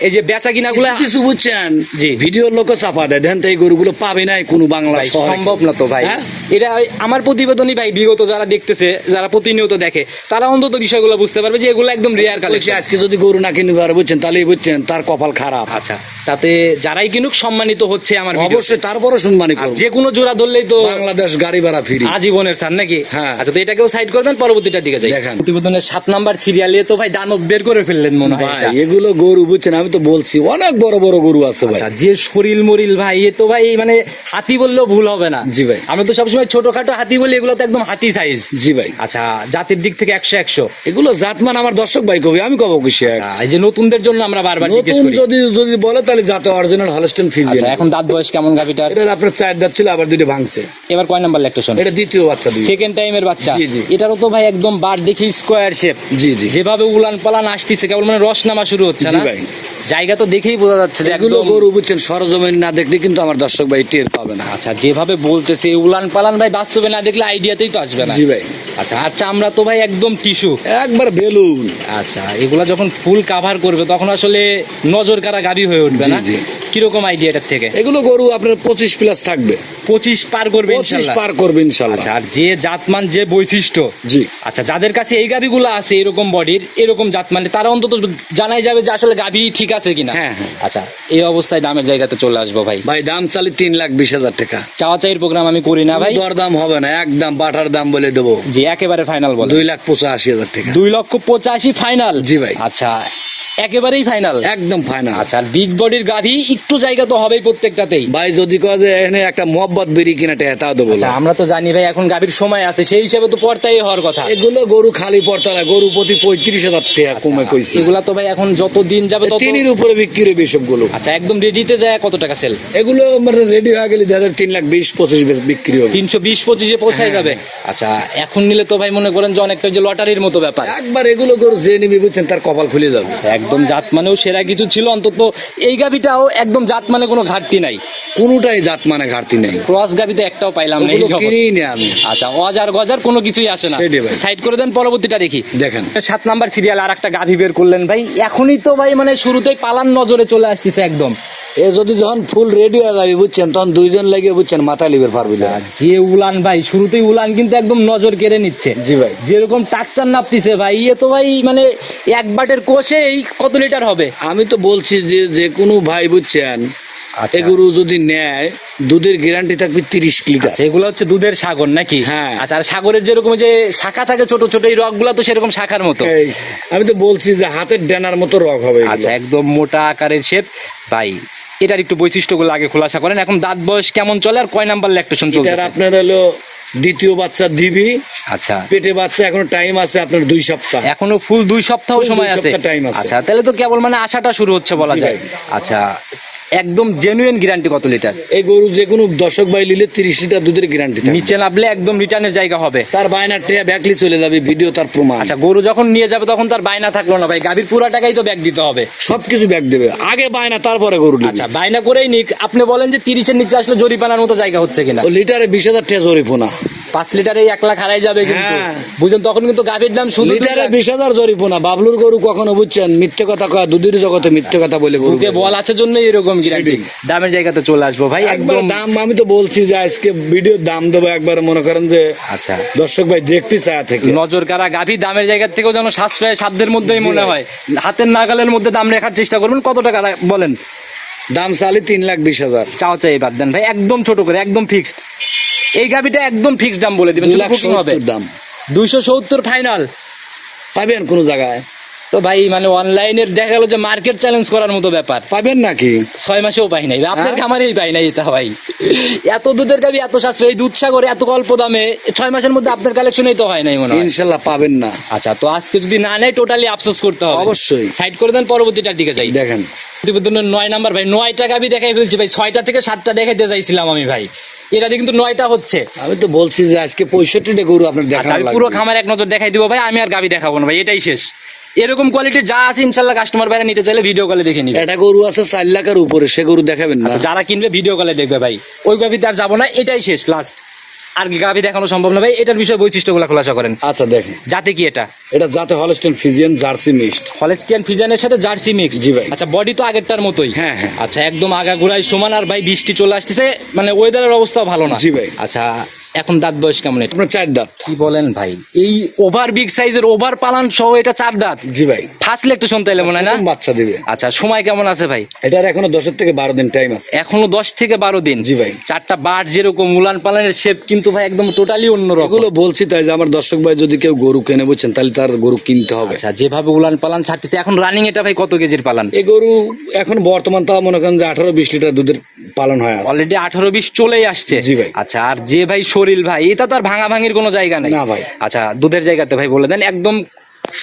এই যে বেচা কিনা গুলা কিছু কিছু বুঝছেন জি। ভিডিওর লোক চাপা দেয়, দেন তো এই গরুগুলো পাবে নাই কোনো বাংলা ভাই, শহরে। সম্ভব না তো ভাই। হ্যাঁ? এটা আমার প্রতিবেদনই ভাই, বিগত যারা দেখতেছে, যারা প্রতিনিয়ত দেখে, তারা অন্তত বিষয়গুলো বুঝতে পারবে যে এগুলো একদম রেয়ার বলছি, কালেকশন। আজকে যদি গরু না কিনতে পারে বুঝছেন, তাহলে বুঝছেন তার কপাল খারাপ। আচ্ছা, তাতে যারাই কিনুক সম্মানিত হচ্ছে আমার ভিডিও। অবশ্যই তারপরে সম্মানী করবো। যে কোনো জোড়া ধরলেই তো বাংলাদেশ গাড়ি ভাড়া ফ্রি। আজীবনের স্যার নাকি? হ্যাঁ। আচ্ছা, তো এটাকেও সাইড করে দেন, পরবর্তীটার দিকে যাই। দেখান। প্রতিবেদনের 7 নাম্বার সিরিয়ালে তো ভাই দানব বের করে ফেললেন মনে হয় ভাই এটা। এগুলো গরু বুঝছেন, আমি তো বলছি অনেক বড় বড় গরু আছে ভাই। আচ্ছা, যে শরীর মরিল ভাই, এ তো ভাই মানে হাতি বললেও ভুল হবে না। জি ভাই। আমি তো সবসময় ছোটখাটো হাতি বলি, এগুলো তো একদম হাতি সাইজ। জি ভাই। আচ্ছা, জাতির দিক থেকে 100-100। এগুলো জাতমান আমার দর্শক ভাই কবি, আমি কব কি সে আচ্ছা, এই যে নতুনদের জন্য আমরা বারবার জিজ্ঞেস নতুন করি। যদি যদি বলে তাহলে জাতে অরিজিনাল হলস্টেইন ফ্রিজিয়ান। আচ্ছা, এখন দাঁত বয়স কেমন গাভিটার? এটা আপনার 4 দাঁত ছিল, আবার 2টা ভাঙছে। এবার কয় নাম্বার ল্যাকটেশন? এটা দ্বিতীয় বাচ্চা দিবে। সেকেন্ড টাইমের বাচ্চা। জি, জি। এটারও তো ভাই একদম বার দেখি স্কোয়ার শেপ। জি জি, যেভাবে উলান পালান আসতেছে, কেবল মানে রস নামা শুরু হচ্ছে জি না? ভাই। জায়গা তো দেখেই বোঝা যাচ্ছে যে এগুলো একদম। গরু বুঝছেন সরজমিন না দেখলে কিন্তু আমার দর্শক ভাই টের পাবে না। আচ্ছা, যেভাবে বলতেছে উলান পালান ভাই, বাস্তবে না দেখলে আইডিয়াতেই তো আসবে না। জি ভাই। আচ্ছা, আর চামড়া তো ভাই একদম টিস্যু। একবার বেলুন। আচ্ছা, এগুলা যখন ফুল কাভার করবে তখন আসলে নজর কারা গাবি হয়ে উঠবে জি, না? জি। কিরকম আইডিয়া এটার থেকে? এগুলো গরু আপনার 25 প্লাস থাকবে। 25 পার করবে 25 ইনশাআল্লাহ। পার করবে ইনশাআল্লাহ। আচ্ছা, আর যে জাতমান যে বৈশিষ্ট্য, জি। আচ্ছা, যাদের কাছে এই গাভিগুলো আছে এরকম বডির এরকম জাতমানের, তারা অন্তত জানাই যাবে যে আসলে গাভি ঠিক আছে কিনা। হ্যাঁ, হ্যাঁ। আচ্ছা, এই অবস্থায় দামের জায়গাতে চলে আসবো ভাই। ভাই দাম চালি 3,20,000 টাকা। চাওয়া চাইয়ের প্রোগ্রাম আমি করি না ভাই। দর দাম হবে না, একদম বাটার দাম বলে দেবো জি, একেবারে ফাইনাল বলে। 2,85,000 টাকা। 2,85,000 ফাইনাল? জি ভাই। আচ্ছা, একেবারেই ফাইনাল? একদম ফাইনাল। আচ্ছা, আর বিগ বডির গাভি একটু জায়গা তো হবেই প্রত্যেকটাতেই। ভাই যদি কয় যে এখানে একটা মোহাব্বত বেরি কিনা টাকা তাও দেবো আচ্ছা, না। আমরা তো জানি ভাই এখন গাভীর সময় আছে, সেই হিসাবে তো পর্তাই হওয়ার কথা। এগুলো গরু খালি পড়তে না, গরু প্রতি 35,000 টাকা কমে কইছি। এগুলা তো ভাই এখন যত দিন যাবে তত। তিনের উপরে বিক্রি হবে সবগুলো। আচ্ছা, একদম রেডিতে যায় কত টাকা সেল? এগুলো মানে রেডি হয়ে গেলে 3,20,25 বিক্রি হবে। 320-25 পৌঁছায় যাবে। আচ্ছা, এখন নিলে তো ভাই মনে করেন যে অনেকটা যে লটারির মতো ব্যাপার। একবার এগুলো গরু যে নিবি বুঝছেন তার কপাল খুলে যাবে। একদম জাত মানেও সেরা কিছু ছিল, অন্তত এই গাভিটাও একদম জাত মানে কোনো ঘাটতি নাই। কোনোটাই জাত মানে ঘাটতি নেই। ক্রস গাভি তো একটাও পাইলাম না এই ওগুলো জগতে। কিনেই নি আমি। আচ্ছা, অজার গজার কোনো কিছুই আসে না। সেটাই ভাই। সাইড করে দেন, পরবর্তীটা দেখি। দেখেন 7 নাম্বার সিরিয়াল আর একটা গাভি বের করলেন ভাই। এখনই তো ভাই মানে শুরুতেই পালান নজরে চলে আসতেছে একদম। এ যদি যখন ফুল রেডি হয়ে যাবে বুঝছেন, তখন 2 জন লাগিয়ে বুঝছেন মাথা লিবের পারবি না। যে উলান ভাই, শুরুতেই উলান কিন্তু একদম নজর কেড়ে নিচ্ছে। জি ভাই। যেরকম টাকচার নাপতিছে ভাই, ইয়ে তো ভাই মানে এক বাটের কোষেই কত লিটার হবে? আমি তো বলছি যে যে কোনো ভাই বুঝছেন আচ্ছা, এগুলো যদি নেয় দুধের গ্যারান্টি থাকবে 30 লিটার। আচ্ছা, এগুলো হচ্ছে দুধের সাগর নাকি? হ্যাঁ। আচ্ছা, আর সাগরের যেরকম যে শাখা থাকে ছোট ছোট, এই রকগুলো তো সেরকম শাখার মতো। আমি তো বলছি যে হাতের ডেনার মতো রক হবে এগুলো। আচ্ছা, একদম মোটা আকারের শেপ ভাই। এটার একটু বৈশিষ্ট্যগুলো আগে খোলাসা করেন। এখন দাঁত বয়স কেমন চলে আর কয় নাম্বার ল্যাকটেশন এটার চলছে? আপনার হলো দ্বিতীয় বাচ্চা দিবি, আচ্ছা, পেটে বাচ্চা এখনো টাইম আছে আপনার 2 সপ্তাহ। এখনো ফুল 2 সপ্তাহ ফুল সময় 2 আছে। সপ্তাহ time আছে। আচ্ছা, তাহলে তো কেবল মানে আশাটা শুরু হচ্ছে বলা জি যায়। ভাই। আচ্ছা, একদম জেনুইন গ্যারান্টি কত লিটার? এই গরু যে কোনো দর্শক ভাই নিলে 30 লিটার দুধের গ্যারান্টি থাকবে। নিচে নামলে একদম রিটার্নের জায়গা হবে। তার বায়না টেয়া ব্যাকলি চলে যাবে, ভিডিও তার প্রমাণ। আচ্ছা, গরু যখন নিয়ে যাবে তখন তার বায়না থাকলো না ভাই, গাভীর পুরো টাকাই তো ব্যাক দিতে হবে। সবকিছু ব্যাক দেবে, আগে বায়না তারপরে গরু নিবে। আচ্ছা, বায়না করেই নিক। আপনি বলেন যে 30-এর নিচে আসলে জরিপানার মতো জায়গা হচ্ছে কিনা? ও লিটারে 20,000 টাকা জরিপনা, 5 লিটারে 1 লাখ হারাই যাবে কিন্তু। হ্যাঁ। বুঝেন, তখন কিন্তু গাভীর দাম শুধু লিটারে 20,000 জরিপনা। বাবলুর গরু কখনো বুঝছেন মিথ্যে কথা কয়, দুধের জগতে মিথ্যে কথা বলে গরু বুকে বল আছে জন্য এরকম গ্যারান্টি। সেটাই। দামের জায়গাতে চলে আসবো ভাই একবার একদম। দাম আমি তো বলছি যে আজকে ভিডিওর দাম দেবো, একবার মনে করেন যে আচ্ছা, দর্শক ভাই দেখতে চায় থেকে। নজর কারা গাভী দামের জায়গা থেকেও যেন সাশ্রয় সাধ্যের মধ্যেই জি মনে ভাই। হয়। হাতের নাগালের মধ্যে দাম রাখার চেষ্টা করবেন। কত টাকা বলেন? দাম চালি 3,20,000। চাই বাদ দেন ভাই, একদম ছোট করে, একদম ফিক্সড। এই গাভীটা একদম ফিক্সড দাম বলে দিবেন, শুধু বুকিং হবে। 2,70,000 দাম 270 ফাইনাল। পাবেন কোন জায়গায়? তো ভাই মানে অনলাইনের দেখা গেল যে মার্কেট চ্যালেঞ্জ করার মতো ব্যাপার। পাবেন নাকি? 6 মাসেও পাই নাই আপনার হ্যাঁ? খামারেই পাই নাই এটা ভাই। এত দুধের গাভী, এত সাশ্রয়, এই দুধ সাগরে এত অল্প দামে 6 মাসের মধ্যে আপনার কালেকশনেই তো হয় নাই মনে হয়। ইনশাল্লাহ পাবেন না। আচ্ছা, তো আজকে যদি না নেয় টোটালি আফসোস করতে হবে। অবশ্যই। সাইড করে দেন, পরবর্তীটার দিকে যাই। দেখেন প্রতিবেদনের 9 নাম্বার ভাই, 9টা গাভী দেখাই ফেলছি ভাই। 6টা থেকে 7টা দেখাইতে চাইছিলাম আমি ভাই, এটা দিয়ে কিন্তু 9টা হচ্ছে। আমি তো বলছি যে আজকে 65টা গরু আপনার আচ্ছা, দেখানো আমি লাগবে। পুরো খামার এক নজর দেখাই দিব ভাই, আমি আর গাভী দেখাবো না ভাই, এটাই শেষ। এরকম কোয়ালিটি যা আছে ইনশাল্লাহ কাস্টমার ভাইরা নিতে চাইলে ভিডিও কলে দেখে নিবে। একটা গরু আছে 4 লাখের উপরে, সে গরু দেখাবেন না। আচ্ছা, যারা কিনবে ভিডিও কলে দেখবে ভাই, ওই গাভীতে আর যাবো না, এটাই শেষ লাস্ট। আর কি গাভী দেখানো সম্ভব না ভাই। এটার বিষয়ে বৈশিষ্ট্যগুলো খোলাসা করেন। আচ্ছা দেখেন, যাতে কি এটা এটা জাতে Holstein Friesian Jersey mixed. Holstein ফ্রিজিয়ানের সাথে জার্সি মিক্স। জি ভাই। আচ্ছা, বডি তো আগেরটার মতোই। হ্যাঁ, হ্যাঁ। আচ্ছা, একদম আগাগোড়ায় সমান। আর ভাই বৃষ্টি চলে আসতেছে, মানে ওয়েদারের অবস্থা ভালো না। জি ভাই। আচ্ছা, এখন দাঁত বয়স কেমন এটা? আপনার 4 দাঁত। কি বলেন ভাই, এই ওভার বিগ সাইজের ওভার পালান সহ এটা 4 দাঁত? জি ভাই। ফার্স্ট লেকটেশন তাইলে মনে হয় না? প্রথম বাচ্চা দিবে। আচ্ছা, সময় কেমন আছে ভাই? এটার এখনো 10 থেকে 12 দিন টাইম আছে। এখনো 10 থেকে 12 দিন। জি ভাই। 4টা বাট যেরকম উলান পালানের শেপ কিন্তু ভাই একদম টোটালি অন্যরকম। এগুলো বলছি তাই যে আমার দর্শক ভাই যদি কেউ গরু কেনে বুঝছেন, তাহলে তার গরু কিনতে হবে। আচ্ছা, যেভাবে উলান পালান ছাড়তেছে এখন রানিং, এটা ভাই কত কেজির পালান? এই গরু এখন বর্তমান তাও মনে করেন যে 18-20 লিটার দুধের পালন হয় আছে। অলরেডি 18-20 চলেই আসছে। জি ভাই। আচ্ছা, আর যে ভাই শরীর ভাই, এটা তো আর ভাঙা ভাঙির কোনো জায়গা নেই। না ভাই। আচ্ছা, দুধের জায়গাতে ভাই বলে দেন একদম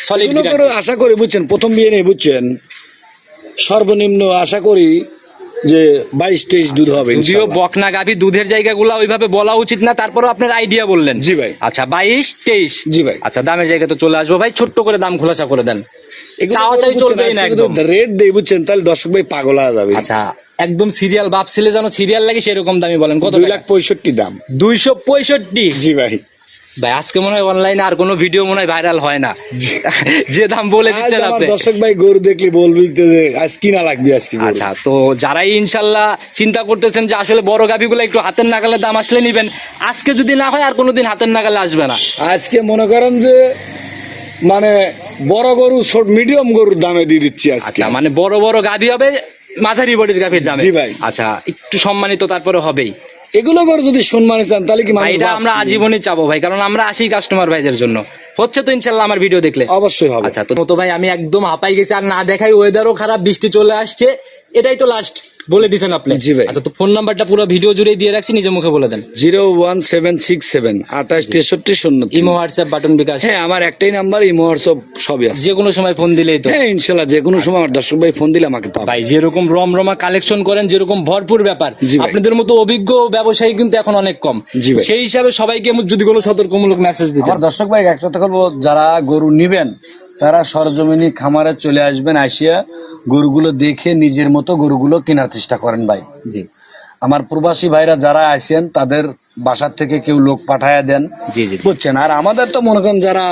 সলিড। এগুলো করে আশা করি বুঝছেন, প্রথম বিয়ে নেই বুঝছেন, সর্বনিম্ন আশা করি যে 22-23 দুধ হবে যদিও ইনশাআল্লাহ। বকনা গাভী দুধের জায়গাগুলো ওইভাবে বলা উচিত না, তারপরও আপনার আইডিয়া বললেন। জি ভাই। আচ্ছা, 22-23। জি ভাই। আচ্ছা, দামের জায়গায় তো চলে আসবো ভাই, ছোট্ট করে দাম খোলাসা করে দেন। এগুলো চাওয়া করে চাই বুঝছেন, চলবেই না আজকে একদম। যদি রেট দেই বুঝছেন, তাহলে দর্শক ভাই পাগল হয়ে যাবে। আচ্ছা, একদম সিরিয়াল বাপ ছেলে যেন সিরিয়াল লাগে সেরকম দামি বলেন। কত? 2,65,000 দাম। 265। জি ভাই। ভাই আজকে মনে হয় অনলাইনে আর কোনো ভিডিও মনে হয় ভাইরাল হয় না, যে দাম বলে আজ দিচ্ছেন আমার আপনি। দর্শক ভাই গরু দেখলি বলবি তো যে আজ কিনা লাগবে আজকে গরু। আচ্ছা, তো যারাই ইনশাল্লাহ চিন্তা করতেছেন যে আসলে বড় গাভিগুলো একটু হাতের নাগালে দাম আসলে নিবেন, আজকে যদি না হয় আর কোনোদিন হাতের নাগালে আসবে না। আজকে মনে করেন যে মানে বড় গরু ছোট মিডিয়াম গরুর দামে দিয়ে দিচ্ছি আজকে। আচ্ছা, মানে বড় বড় গাভি হবে মাঝারি বডির গাভির দামে। জি ভাই। আচ্ছা, একটু সম্মানিত তারপরে হবেই। এগুলো করে যদি সম্মানে চান তাহলে কি মানুষ এটা আমরা বাঁচবে? আজীবনই চাবো ভাই, কারণ আমরা আসি কাস্টমার ভাইদের জন্য। হচ্ছে তো ইনশাল্লাহ আমার ভিডিও দেখলে? অবশ্যই হবে। আচ্ছা, তো ভাই আমি একদম হাঁপাই গেছি, আর না দেখাই ওয়েদারও খারাপ, বৃষ্টি চলে আসছে, এটাই তো লাস্ট বলে দিছেন আপনি। জি ভাই। আচ্ছা, তো ফোন নাম্বারটা পুরো ভিডিও জুড়ে দিয়ে রাখছি, নিজের মুখে বলে দেন। 01767 2863 ইমো, হোয়াটসঅ্যাপ, বাটন, বিকাশ? হ্যাঁ, আমার একটাই নাম্বার, ইমো হোয়াটসঅ্যাপ সবই আছে। যে কোনো সময় ফোন দিলেই তো? হ্যাঁ ইনশাল্লাহ, যে কোনো সময় আমার দর্শক ভাই ফোন দিলে আমাকে পাবে। ভাই যেরকম রমরমা কালেকশন করেন, যেরকম ভরপুর ব্যাপার, জি ভাই। আপনাদের মতো অভিজ্ঞ ব্যবসায়ী কিন্তু এখন অনেক কম। জি ভাই। সেই হিসাবে সবাইকে যদি কোনো সতর্কমূলক মেসেজ দিতে। আমার দর্শক ভাই একটা কথা বলবো, যারা গরু নিবেন তারা সরজমিনি খামারে চলে আসবেন, আসিয়া গরুগুলো দেখে নিজের মতো গরুগুলো কেনার চেষ্টা করেন ভাই। জি আমার প্রবাসী ভাইরা যারা আছেন তাদের বাসার থেকে কেউ লোক পাঠায়া দেন, জি জি। বুঝছেন। আর আমাদের তো মনে করেন যারা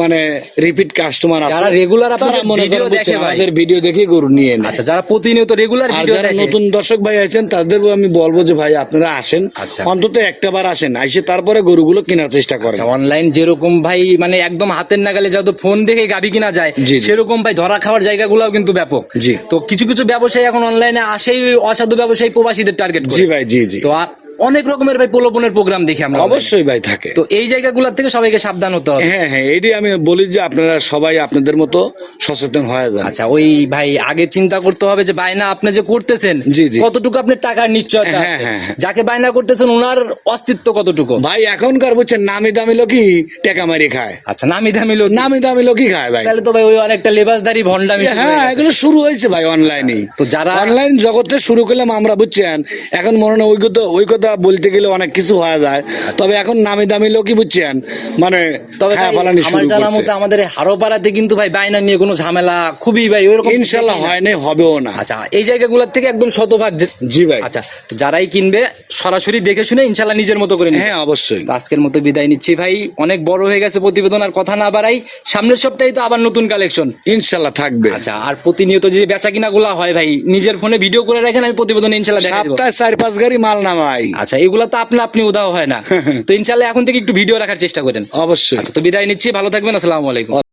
মানে রিপিট কাস্টমার আছে, যারা রেগুলার তারা আপনাদের মনে ভিডিও করেন দেখে ভাই, আমাদের ভিডিও দেখে গরু নিয়ে নেয়। আচ্ছা, যারা প্রতিনিয়ত রেগুলার আর ভিডিও যারা দেখে, নতুন দর্শক ভাই আছেন তাদের আমি বলবো যে ভাই আপনারা আসেন, আচ্ছা। অন্তত একটা বার আসেন, আইসে তারপরে গরুগুলো কেনার চেষ্টা করেন। অনলাইন যেরকম ভাই মানে একদম হাতের নাগালে যত ফোন দেখে গাবি কিনা যায়, জি, জি। সেরকম ভাই ধরা খাওয়ার জায়গাগুলোও কিন্তু ব্যাপক। জি। তো কিছু কিছু ব্যবসায়ী এখন অনলাইনে আসেই অসাধু ব্যবসায়ী প্রবাসীদের টার্গেট করে। জি ভাই, জি জি। তো আর অনেক রকমের ভাই প্রলোভনের প্রোগ্রাম দেখি আমরা অবশ্যই ভাই থাকে। তো এই জায়গাগুলোর থেকে সবাইকে সাবধান হতে হবে। হ্যাঁ হ্যাঁ, এইটাই আমি বলি যে আপনারা সবাই আপনাদের মতো সচেতন হয়ে যান। আচ্ছা, ওই ভাই আগে চিন্তা করতে হবে যে বায়না আপনি যে করতেছেন জি, জি। কতটুকু আপনার টাকার নিশ্চয়তা হ্যাঁ, আছে, হ্যাঁ, হ্যাঁ। যাকে বায়না করতেছেন ওনার অস্তিত্ব কতটুকু। ভাই এখনকার বুঝছেন নামি দামি লোকই টেকা মারি খায়, আচ্ছা, নামি দামি লোক, নামি দামি লোকই খায় ভাই। তাহলে তো ভাই ওই অনেকটা লেবাসদারি ভন্ডামি শুরু হয়ে হ্যাঁ, গেছে। এগুলো শুরু হয়েছে ভাই অনলাইনে। তো যারা অনলাইন জগতে শুরু করলাম আমরা বুঝছেন, এখন মনে হয় ওই কথা বলতে গেলে অনেক কিছু হওয়া যায়, তবে এখন নামি দামি লোকই বুঝছেন মানে তবে খায়া ভাই, ফালানি আমার শুরু জানা করছে। মতে আমাদের এই হারোপাড়াতে কিন্তু ভাই বায়না নিয়ে কোনো ঝামেলা খুবই ভাই ওইরকম ইনশাল্লাহ হয় নাই, হবেও না। আচ্ছা, এই জায়গাগুলোর থেকে একদম শতভাগ জি ভাই। আচ্ছা, তো যারাই কিনবে সরাসরি দেখে শুনে ইনশাল্লাহ নিজের মতো করে নিবে। হ্যাঁ অবশ্যই। তো আজকের মতো বিদায় নিচ্ছি ভাই, অনেক বড় হয়ে গেছে প্রতিবেদন, আর কথা না বাড়াই, সামনের সপ্তাহে তো আবার নতুন কালেকশন ইনশাল্লাহ থাকবে। আচ্ছা, আর প্রতিনিয়ত যে বেচা কিনা গুলা হয় ভাই নিজের ফোনে ভিডিও করে রাখেন, আমি প্রতিবেদন ইনশাল্লাহ দেখাই দেবো। সপ্তাহে 4-5 গাড়ি মাল নামাই। আচ্ছা, এগুলা তো আপনি উদাও হয় না, তো ইনশাল্লাহ এখন থেকে একটু ভিডিও রাখার চেষ্টা করেন। অবশ্যই। আচ্ছা, তো বিদায় নিচ্ছি, ভালো থাকবেন, আসসালামু আলাইকুম।